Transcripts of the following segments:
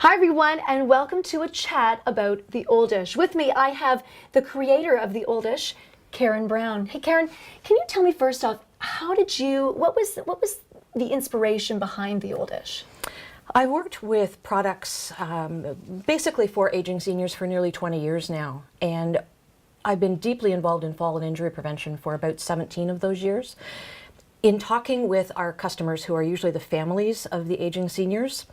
Hi everyone, and welcome to a chat about the Oldish. With me I have the creator of the Oldish, Karen Brown. Hey Karen, can you tell me first off, what was the inspiration behind the Oldish? I worked with products basically for aging seniors for nearly 20 years now, and I've been deeply involved in fall and injury prevention for about 17 of those years. In talking with our customers, who are usually the families of the aging seniors,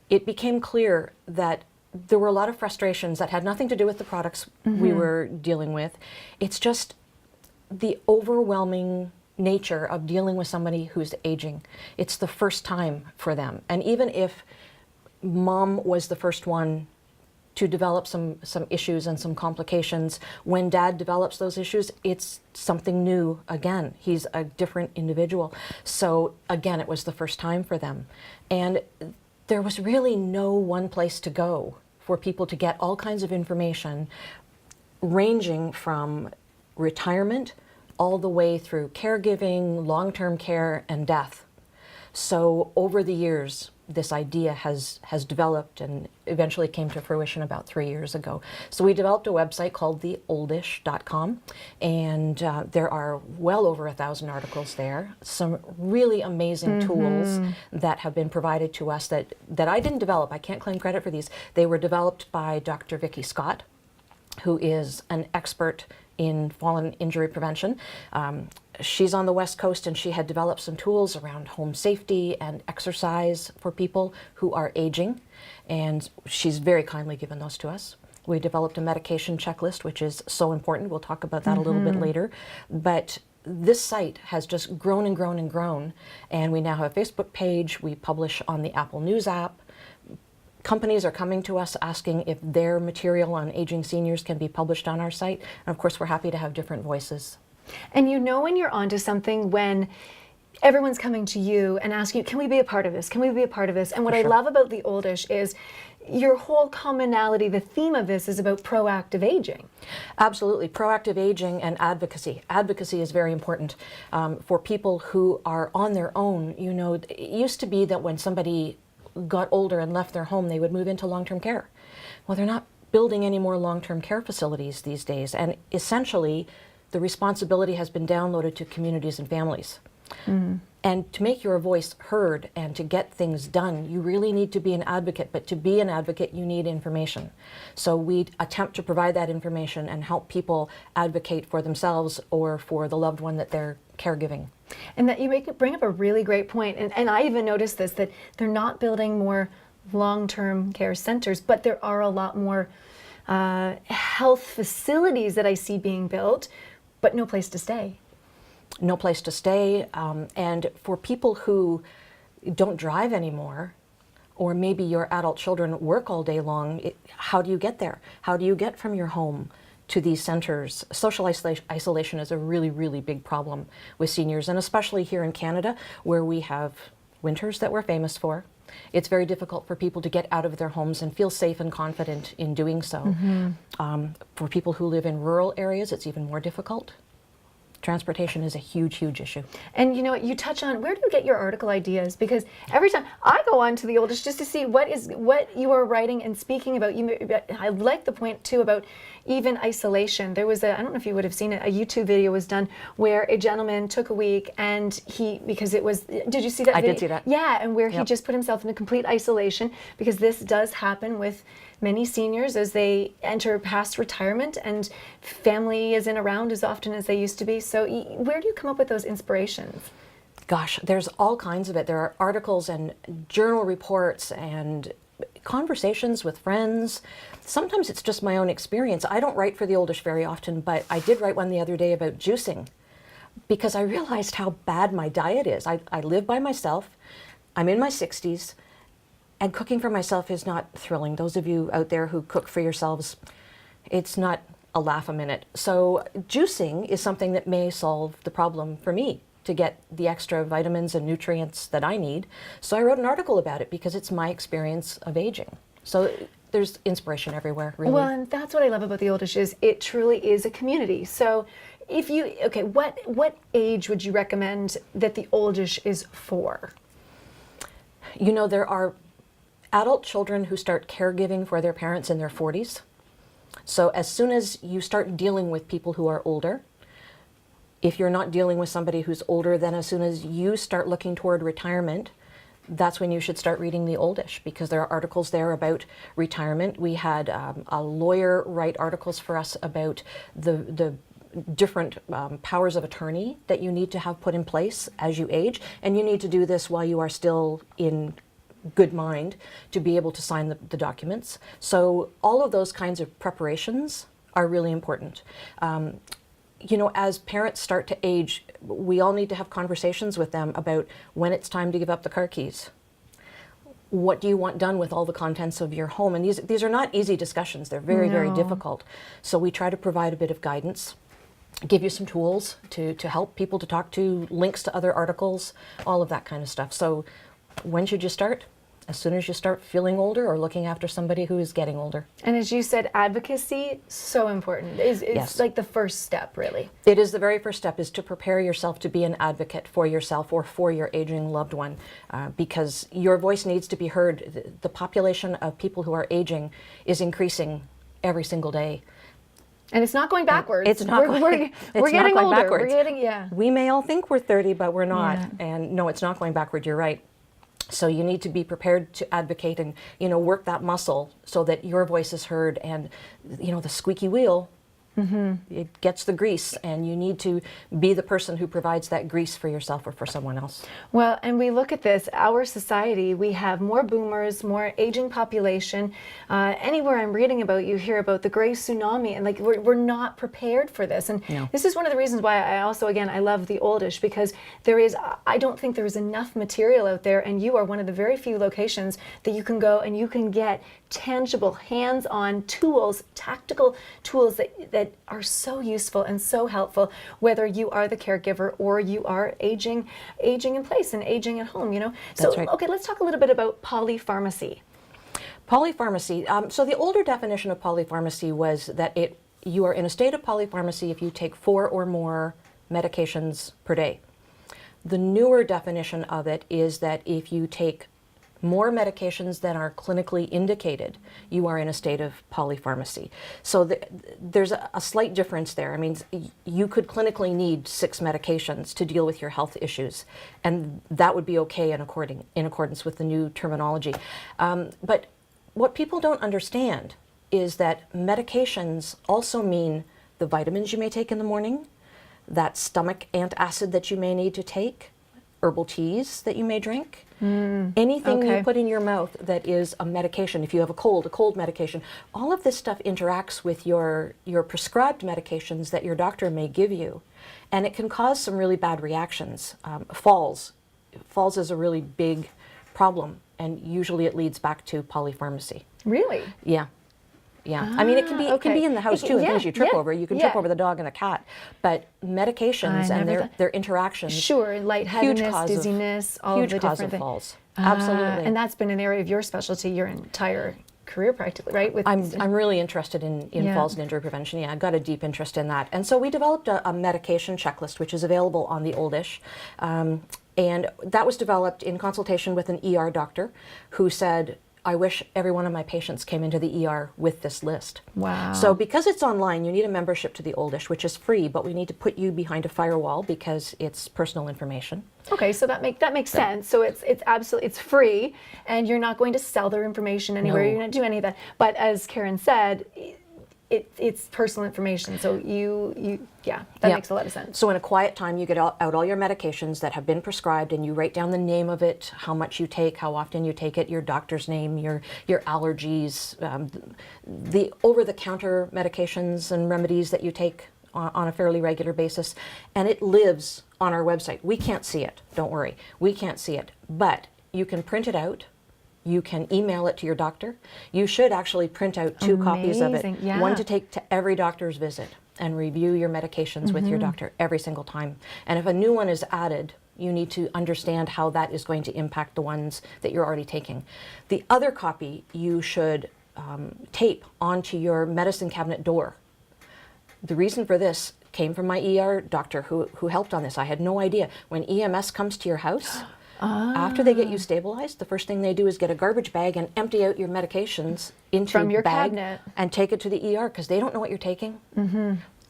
it became clear that there were a lot of frustrations that had nothing to do with the products we were dealing with. It's just the overwhelming nature of dealing with somebody who's aging. It's the first time for them. And even if mom was the first one to develop some issues and some complications, when dad develops those issues, it's something new again. He's a different individual. So again, it was the first time for them. And there was really no one place to go for people to get all kinds of information, ranging from retirement all the way through caregiving, long-term care, and death. So over the years, this idea has developed and eventually came to fruition about 3 years ago. So we developed a website called theoldish.com, and there are well over 1,000 articles there, some really amazing tools that have been provided to us that I didn't develop. I can't claim credit for these. They were developed by Dr. Vicki Scott, who is an expert in fall and injury prevention. She's on the West Coast, and she had developed some tools around home safety and exercise for people who are aging, and she's very kindly given those to us. We developed a medication checklist, which is so important. We'll talk about that a little bit later. But this site has just grown and grown and grown, and we now have a Facebook page. We publish on the Apple News app. Companies are coming to us asking if their material on aging seniors can be published on our site. And of course, we're happy to have different voices. And you know when you're onto something when everyone's coming to you and asking you, can we be a part of this? Can we be a part of this? And what I love about the Oldish is your whole commonality, the theme of this is about proactive aging. Absolutely. Proactive aging and advocacy. Advocacy is very important for people who are on their own. You know, it used to be that when somebody got older and left their home, they would move into long-term care. Well, they're not building any more long-term care facilities these days, and essentially the responsibility has been downloaded to communities and families. And to make your voice heard and to get things done, you really need to be an advocate, but to be an advocate, you need information. So we attempt to provide that information and help people advocate for themselves or for the loved one that they're caregiving. And that you bring up a really great point, and I even noticed this, that they're not building more long-term care centers, but there are a lot more health facilities that I see being built, but no place to stay. No place to stay, and for people who don't drive anymore, or maybe your adult children work all day long, how do you get there? How do you get from your home to these centers? Social isolation is a really, really big problem with seniors, and especially here in Canada, where we have winters that we're famous for. It's very difficult for people to get out of their homes and feel safe and confident in doing so. For people who live in rural areas, it's even more difficult. Transportation is a huge, huge issue. And you know what, you touch on, where do you get your article ideas? Because every time I go on to the Oldish just to see what you are writing and speaking about. I like the point too about even isolation. There was I don't know if you would have seen it, a YouTube video was done where a gentleman took a week, and because it was, did you see that video? I did see that. Yeah, and where he just put himself into complete isolation, because this does happen with many seniors as they enter past retirement, and family isn't around as often as they used to be. So where do you come up with those inspirations? Gosh, there's all kinds of it. There are articles and journal reports and conversations with friends. Sometimes it's just my own experience. I don't write for the Oldish very often, but I did write one the other day about juicing, because I realized how bad my diet is. I live by myself. I'm in my 60s. And cooking for myself is not thrilling. Those of you out there who cook for yourselves, it's not a laugh a minute. So juicing is something that may solve the problem for me to get the extra vitamins and nutrients that I need. So I wrote an article about it because it's my experience of aging. So there's inspiration everywhere, really. Well, and that's what I love about the Oldish, is it truly is a community. So if you, okay, what age would you recommend that the Oldish is for? You know, there are adult children who start caregiving for their parents in their 40s. So as soon as you start dealing with people who are older, if you're not dealing with somebody who's older, then as soon as you start looking toward retirement, that's when you should start reading the Oldish, because there are articles there about retirement. We had a lawyer write articles for us about the different powers of attorney that you need to have put in place as you age, and you need to do this while you are still in good mind to be able to sign the documents. So all of those kinds of preparations are really important. You know, as parents start to age, we all need to have conversations with them about when it's time to give up the car keys. What do you want done with all the contents of your home? And these are not easy discussions. They're very, very difficult. So we try to provide a bit of guidance, give you some tools to help people to talk to, links to other articles, all of that kind of stuff. So when should you start? As soon as you start feeling older or looking after somebody who is getting older. And as you said, advocacy, so important. It's Yes. like the first step, really. It is the very first step, is to prepare yourself to be an advocate for yourself or for your aging loved one, because your voice needs to be heard. The population of people who are aging is increasing every single day. And it's not going backwards. It's not we're, going, we're it's not getting going older. backwards. We're getting, yeah. We may all think we're 30, but we're not. Yeah. And no, it's not going backward. You're right. So you need to be prepared to advocate and, you know, work that muscle so that your voice is heard, and, you know, the squeaky wheel, it gets the grease, and you need to be the person who provides that grease for yourself or for someone else. Well, and we look at this, our society, we have more boomers, more aging population. Anywhere I'm reading about, you hear about the gray tsunami, and like we're not prepared for this. And No. this is one of the reasons why I also, again, I love the Oldish, because I don't think there is enough material out there, and you are one of the very few locations that you can go and you can get tangible, hands-on tools, tactical tools that are so useful and so helpful, whether you are the caregiver or you are aging in place and aging at home, you know? That's So, right. okay, let's talk a little bit about polypharmacy. Polypharmacy. So the older definition of polypharmacy was that you are in a state of polypharmacy if you take 4 or more medications per day. The newer definition of it is that if you take more medications than are clinically indicated, you are in a state of polypharmacy. So there's a slight difference there. I mean, you could clinically need 6 medications to deal with your health issues, and that would be okay in accordance with the new terminology. But what people don't understand is that medications also mean the vitamins you may take in the morning, that stomach antacid that you may need to take, herbal teas that you may drink, anything okay. you put in your mouth that is a medication. If you have a cold medication, all of this stuff interacts with your prescribed medications that your doctor may give you, and it can cause some really bad reactions. Falls is a really big problem, and usually it leads back to polypharmacy. Really? Yeah. Yeah, I mean, it can be okay. in the house It- too. And yeah, things you trip yeah, over, you can yeah. trip over the dog and a cat. But medications I and never their interactions, Sure, huge lightheadedness, cause dizziness, all huge of the cause different of things. falls. Absolutely. And that's been an area of your specialty your entire career, practically, right? With I'm really interested in Yeah. falls and injury prevention. Yeah, I've got a deep interest in that. And so we developed a medication checklist, which is available on the Oldish. And that was developed in consultation with an ER doctor who said, I wish every one of my patients came into the ER with this list. Wow. So because it's online, you need a membership to the Oldish, which is free, but we need to put you behind a firewall because it's personal information. Okay, so that makes sense. So it's free, and you're not going to sell their information anywhere. No. You're not doing any of that. But as Karen said, it's personal information. So that Yeah. makes a lot of sense. So in a quiet time, you get out all your medications that have been prescribed, and you write down the name of it, how much you take, how often you take it, your doctor's name, your allergies, the over-the-counter medications and remedies that you take on a fairly regular basis, and it lives on our website. We can't see it, don't worry. We can't see it, but you can print it out. You can email it to your doctor. You should actually print out 2 copies of it. Amazing, yeah. One to take to every doctor's visit and review your medications with your doctor every single time. And if a new one is added, you need to understand how that is going to impact the ones that you're already taking. The other copy you should tape onto your medicine cabinet door. The reason for this came from my ER doctor who helped on this. I had no idea. When EMS comes to your house, After they get you stabilized, the first thing they do is get a garbage bag and empty out your medications into From your the bag cabinet. and take it to the ER because they don't know what you're taking.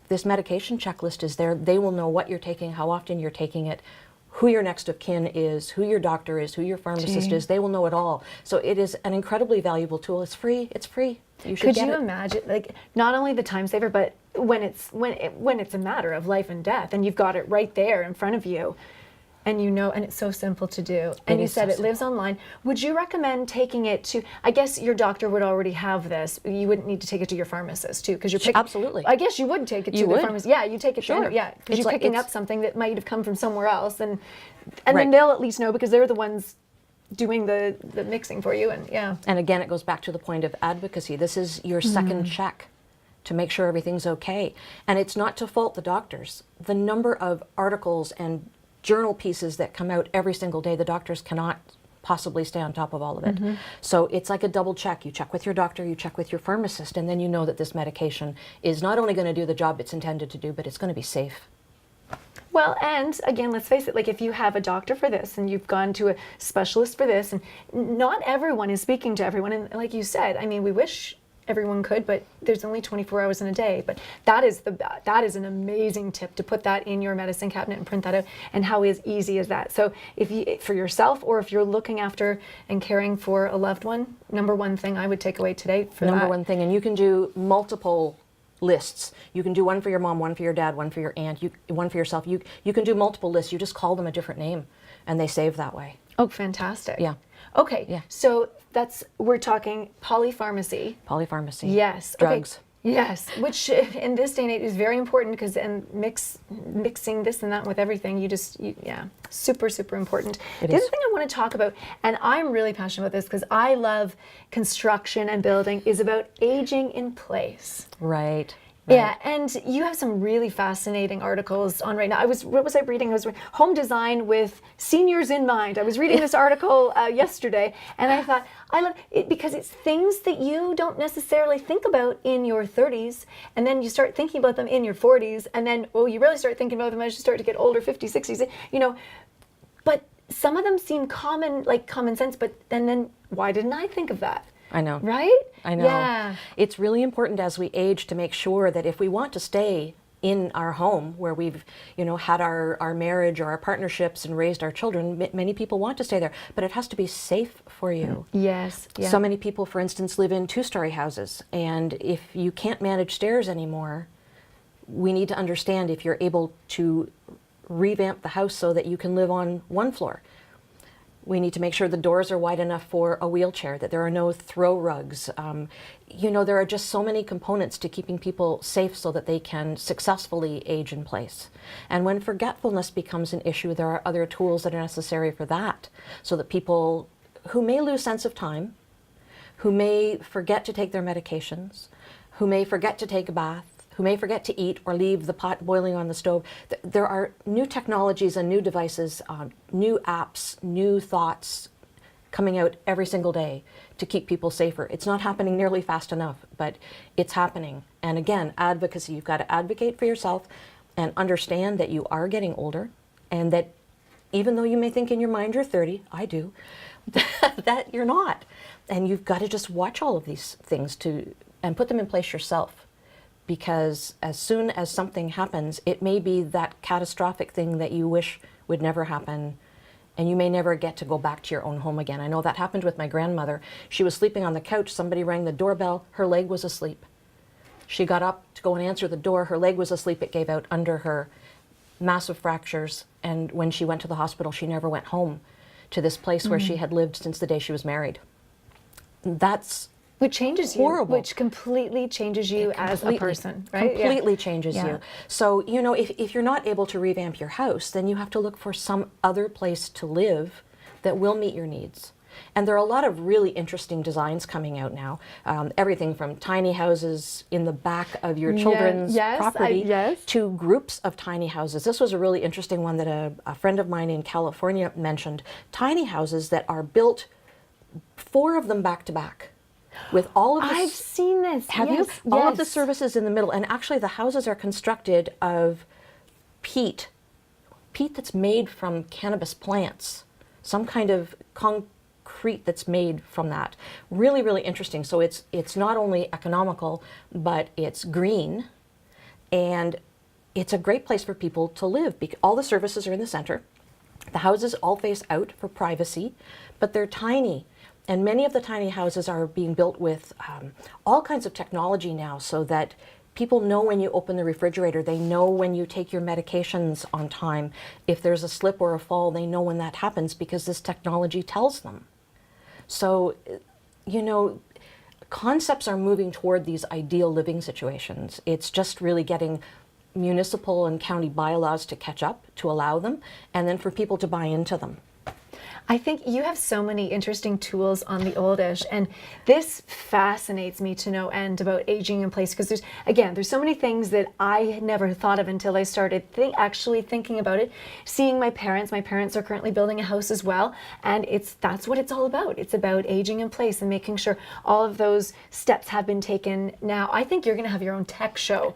This medication checklist is there. They will know what you're taking, how often you're taking it, who your next of kin is, who your doctor is, who your pharmacist is. They will know it all. So it is an incredibly valuable tool. It's free. It's free. You should Could get you it. imagine, like, not only the time saver, but when it's a matter of life and death, and you've got it right there in front of you, and you know, and it's so simple to do. And you is said so it lives online. Would you recommend taking it to? I guess your doctor would already have this. You wouldn't need to take it to your pharmacist too, because you're picking. Absolutely. I guess you would take it to You the would. pharmacist. Yeah, you take it. Sure. Yeah, because It's you're like- picking it's- up something that might have come from somewhere else, and Right. then they'll at least know because they're the ones doing the mixing for you. And yeah. And again, it goes back to the point of advocacy. This is your second check to make sure everything's okay. And it's not to fault the doctors. The number of articles and journal pieces that come out every single day, the doctors cannot possibly stay on top of all of it. So it's like a double check. You check with your doctor, you check with your pharmacist, and then you know that this medication is not only going to do the job it's intended to do, but it's going to be safe. Well, and again, let's face it, like if you have a doctor for this and you've gone to a specialist for this, and not everyone is speaking to everyone. And like you said, I mean, we wish everyone could, but there's only 24 hours in a day. But that is an amazing tip to put that in your medicine cabinet and print that out. And how easy is that? So if you, for yourself, or if you're looking after and caring for a loved one, number one thing I would take away today for Number that. one thing, and you can do multiple lists. You can do one for your mom, one for your dad, one for your aunt, one for yourself. You can do multiple lists. You just call them a different name, and they save that way. Oh, fantastic. Yeah. Okay. Yeah. So we're talking polypharmacy. Polypharmacy. Yes. Drugs. Okay. Yes, which in this day and age is very important because mixing this and that with everything, yeah, super, super important. The other thing I want to talk about, and I'm really passionate about this because I love construction and building, is about aging in place. Right. Yeah, and you have some really fascinating articles on right now. What was I reading? I was home design with seniors in mind. I was reading this article yesterday, and I thought, I love it because it's things that you don't necessarily think about in your 30s, and then you start thinking about them in your 40s, and then, you really start thinking about them as you start to get older, 50s, 60s, but some of them seem common sense, but then why didn't I think of that? I know. Right? I know. Yeah. It's really important as we age to make sure that if we want to stay in our home where we've, had our marriage or our partnerships and raised our children, many people want to stay there, but it has to be safe for you. Yes. Yeah. So many people, for instance, live in two-story houses, and if you can't manage stairs anymore, we need to understand if you're able to revamp the house so that you can live on one floor. We need to make sure the doors are wide enough for a wheelchair, that there are no throw rugs. There are just so many components to keeping people safe so that they can successfully age in place. And when forgetfulness becomes an issue, there are other tools that are necessary for that, so that people who may lose sense of time, who may forget to take their medications, who may forget to take a bath, who may forget to eat or leave the pot boiling on the stove. There are new technologies and new devices, new apps, new thoughts coming out every single day to keep people safer. It's not happening nearly fast enough, but it's happening. And again, advocacy. You've got to advocate for yourself and understand that you are getting older, and that even though you may think in your mind you're 30, I do, that you're not. And you've got to just watch all of these things and put them in place yourself. Because as soon as something happens, it may be that catastrophic thing that you wish would never happen, and you may never get to go back to your own home again. I know that happened with my grandmother. She was sleeping on the couch, somebody rang the doorbell, her leg was asleep. She got up to go and answer the door, her leg was asleep, it gave out under her, massive fractures, and when she went to the hospital, she never went home to this place where she had lived since the day she was married. That's which changes you, horrible. which completely changes you as a person, right? Completely changes you. So, if you're not able to revamp your house, then you have to look for some other place to live that will meet your needs. And there are a lot of really interesting designs coming out now. Everything from tiny houses in the back of your children's property to groups of tiny houses. This was a really interesting one that a friend of mine in California mentioned. Tiny houses that are built, 4 of them back to back, with all of the I've seen this. Have you? All of the services in the middle, and actually the houses are constructed of peat that's made from cannabis plants. some kind of concrete that's made from that. Really, really interesting. So it's not only economical, but it's green, and it's a great place for people to live. All the services are in the center. The houses all face out for privacy, but they're tiny. And many of the tiny houses are being built with all kinds of technology now, so that people know when you open the refrigerator, they know when you take your medications on time. If there's a slip or a fall, they know when that happens because this technology tells them. So, you know, concepts are moving toward these ideal living situations. It's just really getting municipal and county bylaws to catch up, to allow them, and then for people to buy into them. I think you have so many interesting tools on the Oldish, and this fascinates me to no end about aging in place, because there's so many things that I had never thought of until I started actually thinking about it. Seeing my parents are currently building a house as well, and that's what it's all about. It's about aging in place and making sure all of those steps have been taken. Now, I think you're going to have your own tech show.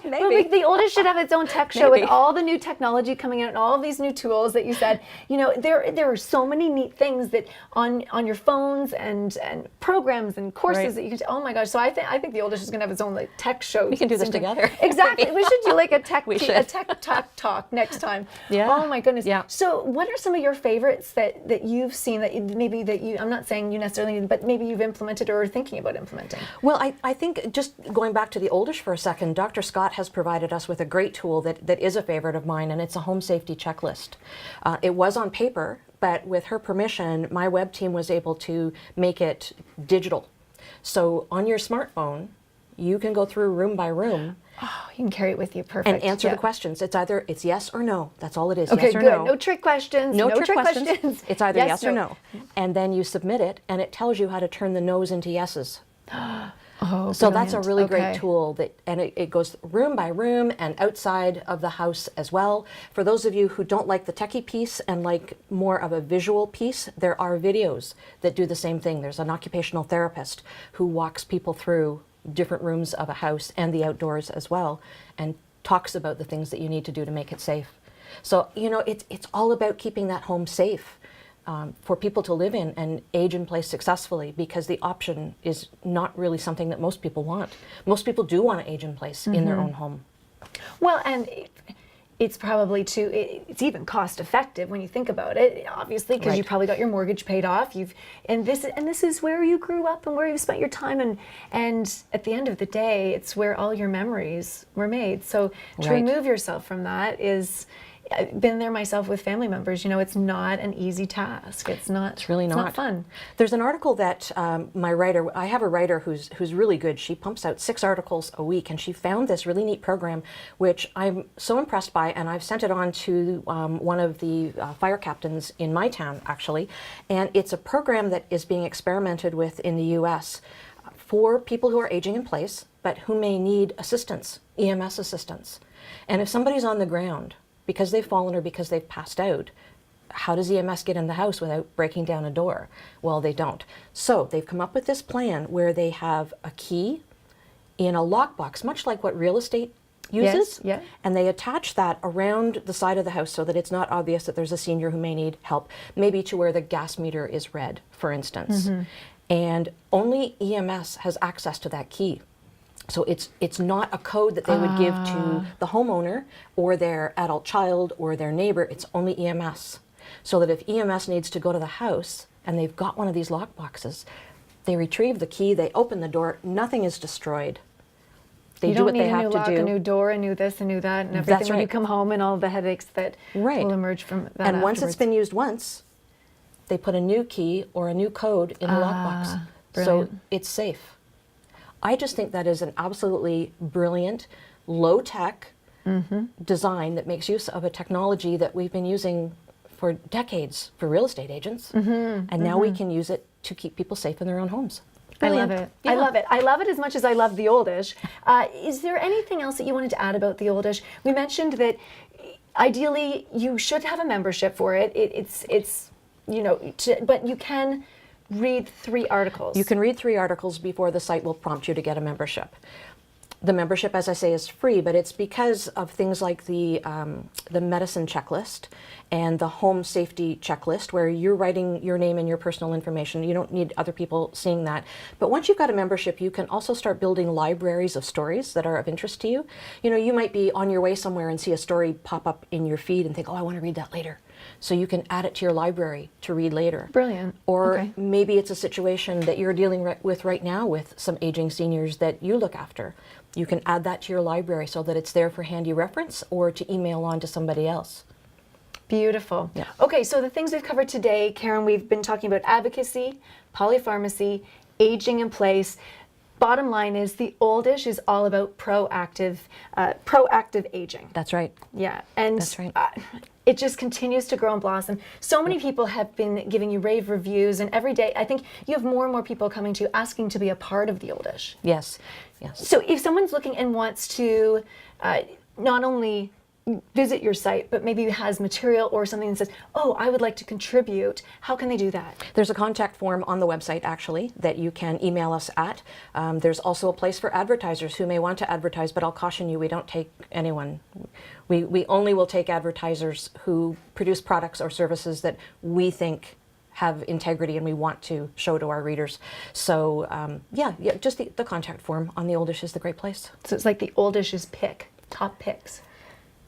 Maybe. The Oldish should have its own tech show with all the new technology coming out and all of these new tools that you said. You know, there are so many neat things that on your phones and programs and courses that you can. Oh my gosh! So I think the Oldish is going to have its own like tech show. We can do this together. Exactly. We should do like a tech talk next time. Yeah. Oh my goodness. Yeah. So what are some of your favorites that you've seen that I'm not saying you necessarily, but maybe you've implemented or are thinking about implementing? Well, I think just going back to the Oldish for a second, Dr. Scott has provided us with a great tool that is a favorite of mine, and it's a home safety checklist. It was on paper, but with her permission, my web team was able to make it digital. So on your smartphone, you can go through room by room. Oh, you can carry it with you, perfect. And answer the questions. It's yes or no. That's all it is. Okay, yes or good. no. No trick questions. No trick questions. It's either yes or no. no. And then you submit it, and it tells you how to turn the no's into yeses. Oh, so that's a really okay. great tool, and it goes room by room and outside of the house as well. For those of you who don't like the techie piece and like more of a visual piece, there are videos that do the same thing. There's an occupational therapist who walks people through different rooms of a house and the outdoors as well, and talks about the things that you need to do to make it safe. So, you know, it's all about keeping that home safe. For people to live in and age in place successfully, because the option is not really something that most people want. Most people do want to age in place in their own home. Well, and it's probably it's even cost effective when you think about it, obviously, because you probably got your mortgage paid off. And this is where you grew up and where you spent your time, and at the end of the day, it's where all your memories were made. So to remove yourself from that I've been there myself with family members. You know, it's not an easy task. It's really not fun. There's an article that I have a writer who's really good. She pumps out 6 articles a week, and she found this really neat program, which I'm so impressed by, and I've sent it on to one of the fire captains in my town, actually. And it's a program that is being experimented with in the U.S. for people who are aging in place, but who may need assistance, EMS assistance. And if somebody's on the ground, because they've fallen or because they've passed out, how does EMS get in the house without breaking down a door? Well, they don't. So they've come up with this plan where they have a key in a lockbox, much like what real estate uses. Yes, yeah. And they attach that around the side of the house so that it's not obvious that there's a senior who may need help, maybe to where the gas meter is red, for instance. And only EMS has access to that key. So it's not a code that they would give to the homeowner or their adult child or their neighbor. It's only EMS. So that if EMS needs to go to the house and they've got one of these lock boxes, they retrieve the key, they open the door, nothing is destroyed. They do what they have to do. You don't need a new lock, a new door, a new this, a new that, and everything. That's when right. you come home and all the headaches that will emerge from that. And once it's been used once, they put a new key or a new code in the lockbox. So it's safe. I just think that is an absolutely brilliant, low-tech design that makes use of a technology that we've been using for decades for real estate agents. And now we can use it to keep people safe in their own homes. Brilliant. I love it. Yeah. I love it. I love it as much as I love the Oldish. Is there anything else that you wanted to add about the Oldish? We mentioned that ideally you should have a membership for it. It's you know, but you can read 3 articles. You can read 3 articles before the site will prompt you to get a membership. The membership, as I say, is free, but it's because of things like the medicine checklist and the home safety checklist, where you're writing your name and your personal information. You don't need other people seeing that. But once you've got a membership, you can also start building libraries of stories that are of interest to you. You know, you might be on your way somewhere and see a story pop up in your feed and think, oh, I want to read that later. So you can add it to your library to read later. Brilliant. Or Okay. maybe it's a situation that you're dealing with right now with some aging seniors that you look after. You can add that to your library so that it's there for handy reference or to email on to somebody else. Beautiful. Yeah. Okay, so the things we've covered today, Karen, we've been talking about advocacy, polypharmacy, aging in place. Bottom line is the Oldish is all about proactive aging. That's right. Yeah, and That's right. It just continues to grow and blossom. So many people have been giving you rave reviews, and every day I think you have more and more people coming to you asking to be a part of the Oldish. Yes. Yes. So if someone's looking and wants to not only visit your site, but maybe has material or something that says, oh, I would like to contribute, how can they do that? There's a contact form on the website, actually, that you can email us at. There's also a place for advertisers who may want to advertise, but I'll caution you, we don't take anyone. We only will take advertisers who produce products or services that we think have integrity and we want to show to our readers. So yeah, just the contact form on the Oldish is the great place. So it's like the Oldish's pick, top picks.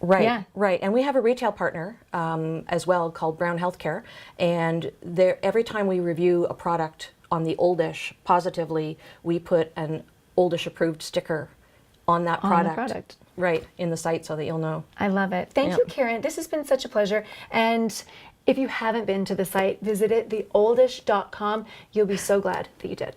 Right, Yeah. right. And we have a retail partner as well called Brown Healthcare. And every time we review a product on the Oldish positively, we put an Oldish approved sticker on that On the product. product. Right, in the site so that you'll know. I love it. Thank Yeah. you, Karen. This has been such a pleasure. And if you haven't been to the site, visit it, theoldish.com. You'll be so glad that you did.